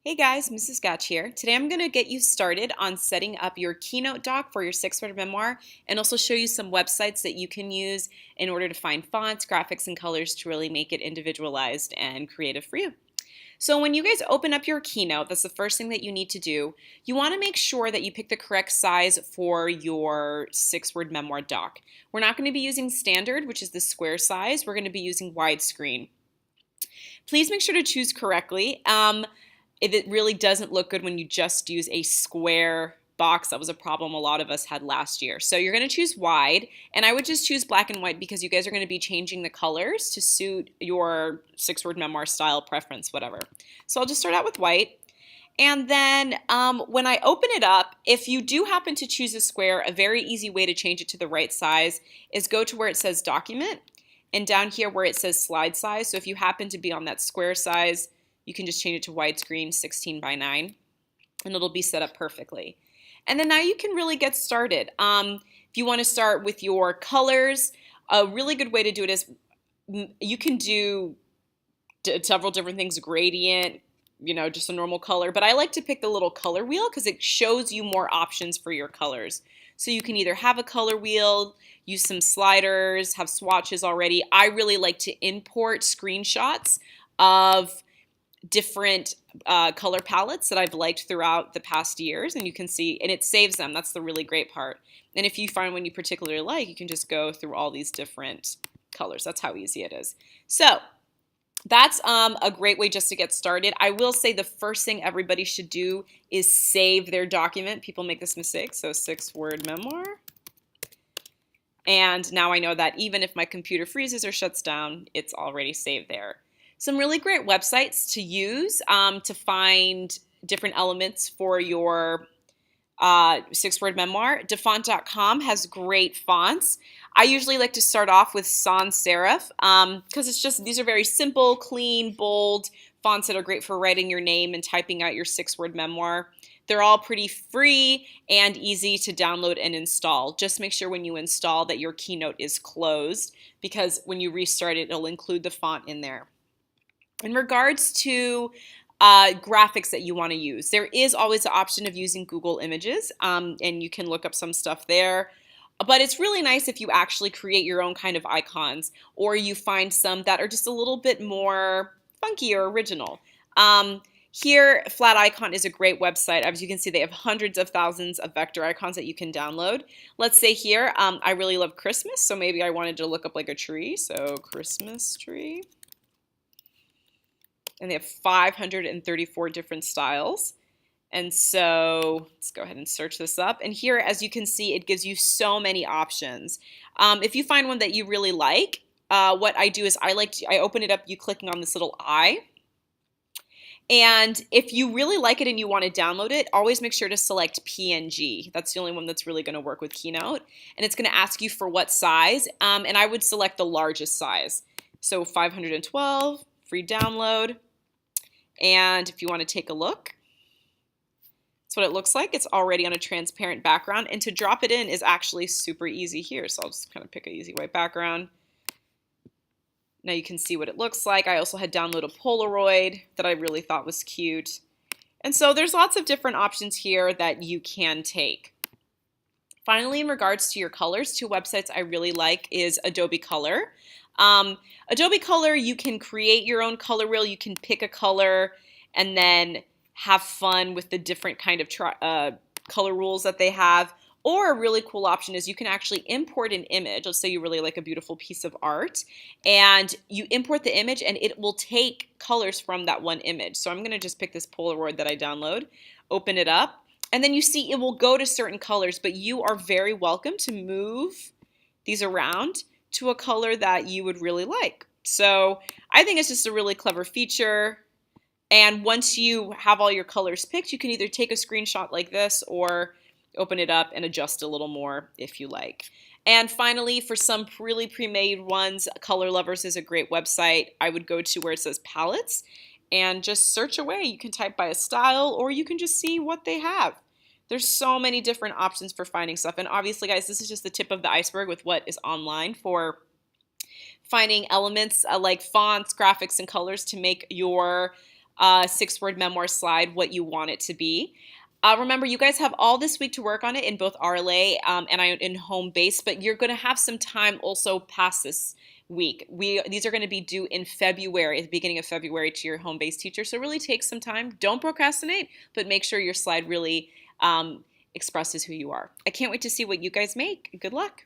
Hey guys, Mrs. Gotch here. Today I'm going to get you started on setting up your Keynote doc for your six-word memoir and also show you some websites that you can use in order to find fonts, graphics, and colors to really make it individualized and creative for you. So when you guys open up your Keynote, that's the first thing that you need to do. You want to make sure that you pick the correct size for your six-word memoir doc. We're not going to be using standard, which is the square size. We're going to be using widescreen. Please make sure to choose correctly. It really doesn't look good when you just use a square box. That was a problem a lot of us had last year. So you're going to choose wide, and I would just choose black and white because you guys are going to be changing the colors to suit your six-word memoir style preference, whatever. So I'll just start out with white. And then when I open it up, if you do happen to choose a square, a very easy way to change it to the right size is go to where it says document, and down here where it says slide size. So if you happen to be on that square size, you can just change it to widescreen 16 by 9 and it'll be set up perfectly. And then now you can really get started. If you want to start with your colors, a really good way to do it is you can do several different things, gradient, just a normal color, but I like to pick the little color wheel because it shows you more options for your colors. So you can either have a color wheel, use some sliders, have swatches already. I really like to import screenshots of different color palettes that I've liked throughout the past years, and you can see, and it saves them. That's the really great part. And if you find one you particularly like, you can just go through all these different colors. That's how easy it is. So that's a great way just to get started. I will say the first thing everybody should do is save their document. People make this mistake. So six-word memoir. And now I know that even if my computer freezes or shuts down, it's already saved there. Some really great websites to use to find different elements for your six-word memoir. Defont.com has great fonts. I usually like to start off with sans serif because it's just, these are very simple, clean, bold fonts that are great for writing your name and typing out your six-word memoir. They're all pretty free and easy to download and install. Just make sure when you install that your Keynote is closed because when you restart it, it'll include the font in there. In regards to graphics that you want to use, there is always the option of using Google Images, and you can look up some stuff there. But it's really nice if you actually create your own kind of icons, or you find some that are just a little bit more funky or original. Here, Flat Icon is a great website. As you can see, they have hundreds of thousands of vector icons that you can download. Let's say here, I really love Christmas, so maybe I wanted to look up like a tree, so Christmas tree. And they have 534 different styles. And so let's go ahead and search this up. And here, as you can see, it gives you so many options. If you find one that you really like, what I do is I open it up, you clicking on this little eye. And if you really like it and you want to download it, always make sure to select PNG. That's the only one that's really going to work with Keynote. And it's going to ask you for what size. And I would select the largest size. So 512, free download. And if you want to take a look, that's what it looks like. It's already on a transparent background. And to drop it in is actually super easy here. So I'll just kind of pick an easy white background. Now you can see what it looks like. I also had download a Polaroid that I really thought was cute. And so there's lots of different options here that you can take. Finally, in regards to your colors, two websites I really like is Adobe Color. Adobe Color, you can create your own color wheel. You can pick a color and then have fun with the different kind of color rules that they have. Or a really cool option is you can actually import an image. Let's say you really like a beautiful piece of art, and you import the image and it will take colors from that one image. So I'm going to just pick this Polaroid that I download, open it up, and then you see it will go to certain colors, but you are very welcome to move these around to a color that you would really like. So I think it's just a really clever feature. And once you have all your colors picked, you can either take a screenshot like this or open it up and adjust a little more if you like. And finally, for some really pre-made ones, Color Lovers is a great website. I would go to where it says palettes and just search away. You can type by a style or you can just see what they have. There's so many different options for finding stuff. And obviously, guys, this is just the tip of the iceberg with what is online for finding elements like fonts, graphics, and colors to make your six-word memoir slide what you want it to be. Remember, you guys have all this week to work on it in both RLA and in home base, but you're going to have some time also past this week. These are going to be due in February, at the beginning of February, to your home base teacher. So really take some time. Don't procrastinate, but make sure your slide really expresses who you are. I can't wait to see what you guys make. Good luck.